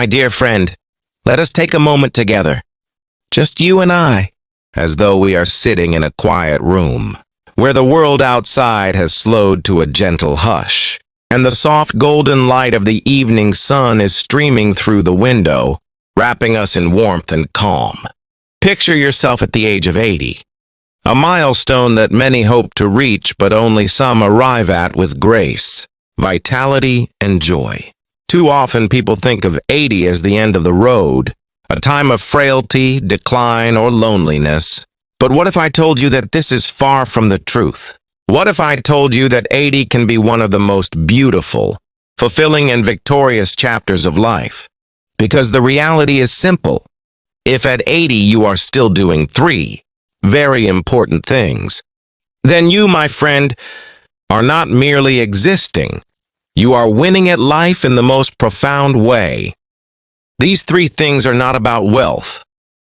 My dear friend, let us take a moment together. Just you and I, as though we are sitting in a quiet room, where the world outside has slowed to a gentle hush, and the soft golden light of the evening sun is streaming through the window, wrapping us in warmth and calm. Picture yourself at the age of 80, a milestone that many hope to reach but only some arrive at with grace, vitality, and joy. Too often people think of 80 as the end of the road, a time of frailty, decline, or loneliness. But what if I told you that this is far from the truth? What if I told you that 80 can be one of the most beautiful, fulfilling, and victorious chapters of life? Because the reality is simple. If at 80 you are still doing 3 very important things, then you, my friend, are not merely existing. You are winning at life in the most profound way. These 3 things are not about wealth,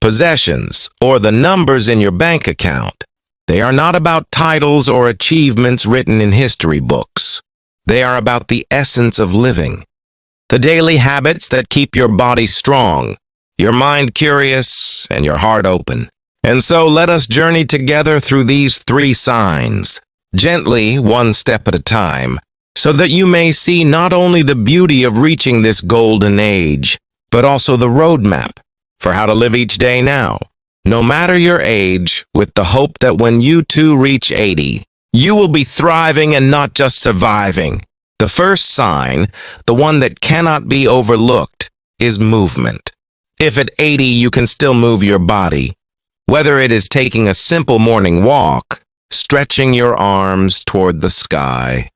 possessions, or the numbers in your bank account. They are not about titles or achievements written in history books. They are about the essence of living, the daily habits that keep your body strong, your mind curious, and your heart open. And so let us journey together through these 3 signs, gently, one step at a time, so that you may see not only the beauty of reaching this golden age, but also the roadmap for how to live each day now, no matter your age, with the hope that when you too reach 80, you will be thriving and not just surviving. The first sign, the one that cannot be overlooked, is movement. If at 80 you can still move your body, whether it is taking a simple morning walk, stretching your arms toward the sky,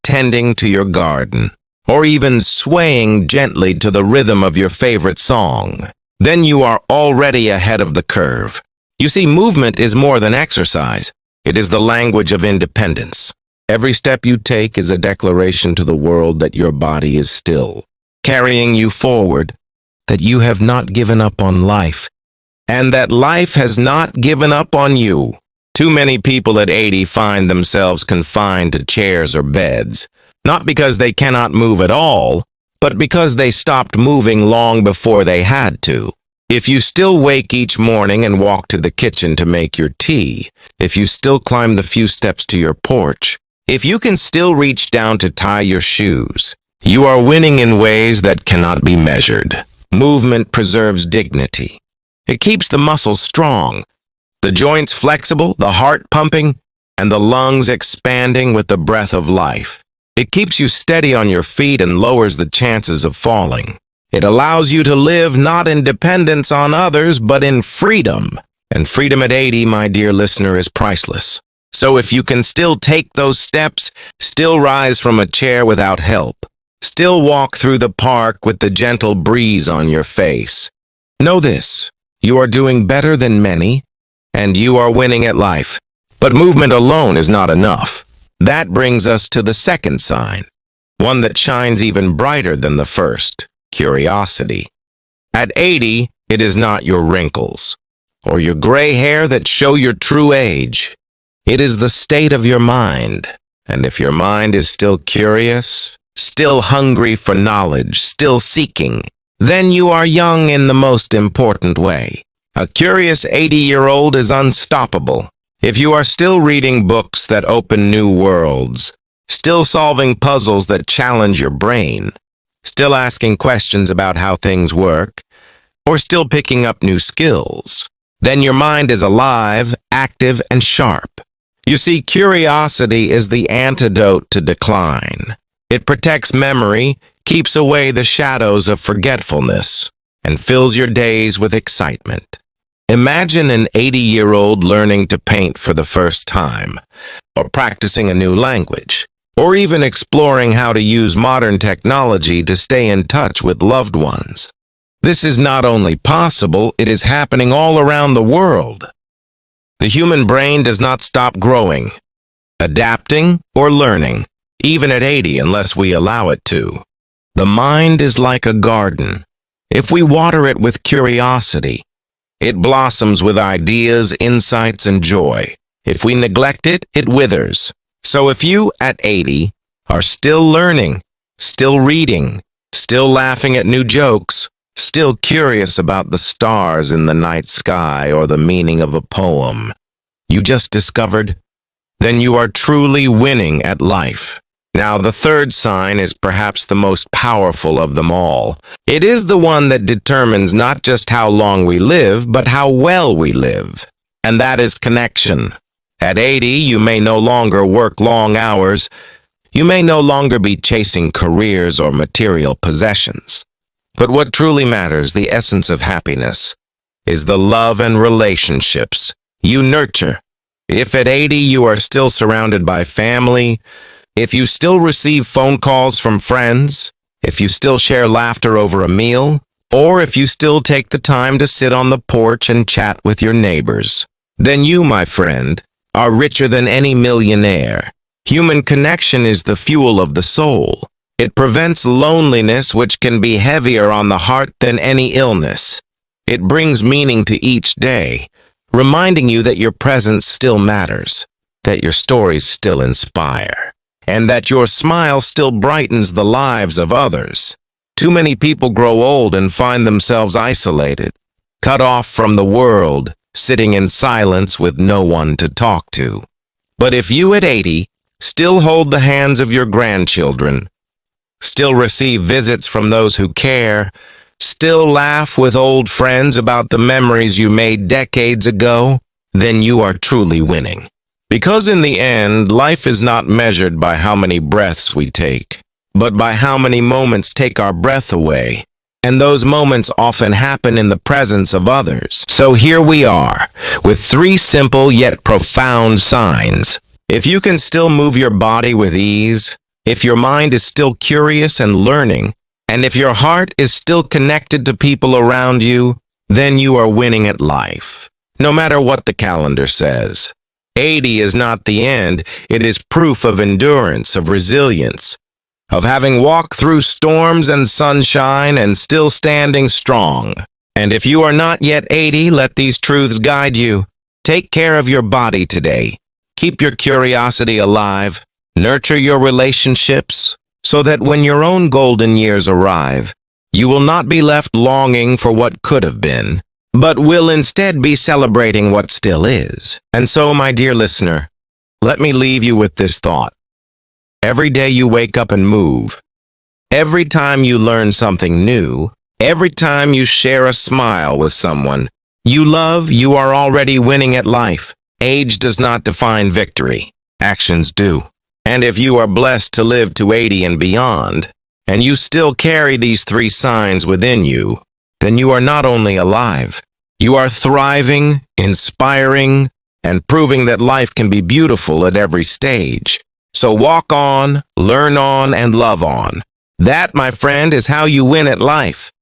tending to your garden, or even swaying gently to the rhythm of your favorite song, then you are already ahead of the curve. You see, movement is more than exercise. It is the language of independence. Every step you take is a declaration to the world that your body is still carrying you forward, that you have not given up on life, and that life has not given up on you. Too many people at 80 find themselves confined to chairs or beds, not because they cannot move at all, but because they stopped moving long before they had to. If you still wake each morning and walk to the kitchen to make your tea, if you still climb the few steps to your porch, if you can still reach down to tie your shoes, you are winning in ways that cannot be measured. Movement preserves dignity. It keeps the muscles strong, the joints flexible, the heart pumping, and the lungs expanding with the breath of life. It keeps you steady on your feet and lowers the chances of falling. It allows you to live not in dependence on others, but in freedom. And freedom at 80, my dear listener, is priceless. So if you can still take those steps, still rise from a chair without help, still walk through the park with the gentle breeze on your face, know this: you are doing better than many, and you are winning at life. But movement alone is not enough. That brings us to the second sign, one that shines even brighter than the first: curiosity. At 80, it is not your wrinkles or your gray hair that show your true age. It is the state of your mind. And if your mind is still curious, still hungry for knowledge, still seeking, then you are young in the most important way. A curious 80-year-old is unstoppable. If you are still reading books that open new worlds, still solving puzzles that challenge your brain, still asking questions about how things work, or still picking up new skills, then your mind is alive, active, and sharp. You see, curiosity is the antidote to decline. It protects memory, keeps away the shadows of forgetfulness, and fills your days with excitement. Imagine an 80-year-old learning to paint for the first time, or practicing a new language, or even exploring how to use modern technology to stay in touch with loved ones. This is not only possible, it is happening all around the world. The human brain does not stop growing, adapting, or learning, even at 80, unless we allow it to. The mind is like a garden. If we water it with curiosity, it blossoms with ideas, insights, and joy. If we neglect it, it withers. So if you, at 80, are still learning, still reading, still laughing at new jokes, still curious about the stars in the night sky or the meaning of a poem you just discovered, then you are truly winning at life. Now, the third sign is perhaps the most powerful of them all. It is the one that determines not just how long we live, but how well we live. And that is connection. At 80, you may no longer work long hours. You may no longer be chasing careers or material possessions. But what truly matters, the essence of happiness, is the love and relationships you nurture. If at 80 you are still surrounded by family, if you still receive phone calls from friends, if you still share laughter over a meal, or if you still take the time to sit on the porch and chat with your neighbors, then you, my friend, are richer than any millionaire. Human connection is the fuel of the soul. It prevents loneliness, which can be heavier on the heart than any illness. It brings meaning to each day, reminding you that your presence still matters, that your stories still inspire, and that your smile still brightens the lives of others. Too many people grow old and find themselves isolated, cut off from the world, sitting in silence with no one to talk to. But if you at 80 still hold the hands of your grandchildren, still receive visits from those who care, still laugh with old friends about the memories you made decades ago, then you are truly winning. Because in the end, life is not measured by how many breaths we take, but by how many moments take our breath away. And those moments often happen in the presence of others. So here we are, with 3 simple yet profound signs. If you can still move your body with ease, if your mind is still curious and learning, and if your heart is still connected to people around you, then you are winning at life. No matter what the calendar says. 80 is not the end. It is proof of endurance, of resilience, of having walked through storms and sunshine and still standing strong. And if you are not yet 80, let these truths guide you. Take care of your body today. Keep your curiosity alive. Nurture your relationships, so that when your own golden years arrive, you will not be left longing for what could have been, but will instead be celebrating what still is. And so, my dear listener, let me leave you with this thought. Every day you wake up and move, every time you learn something new, every time you share a smile with someone you love, you are already winning at life. Age does not define victory. Actions do. And if you are blessed to live to 80 and beyond, and you still carry these 3 signs within you, then you are not only alive, you are thriving, inspiring, and proving that life can be beautiful at every stage. So walk on, learn on, and love on. That, my friend, is how you win at life.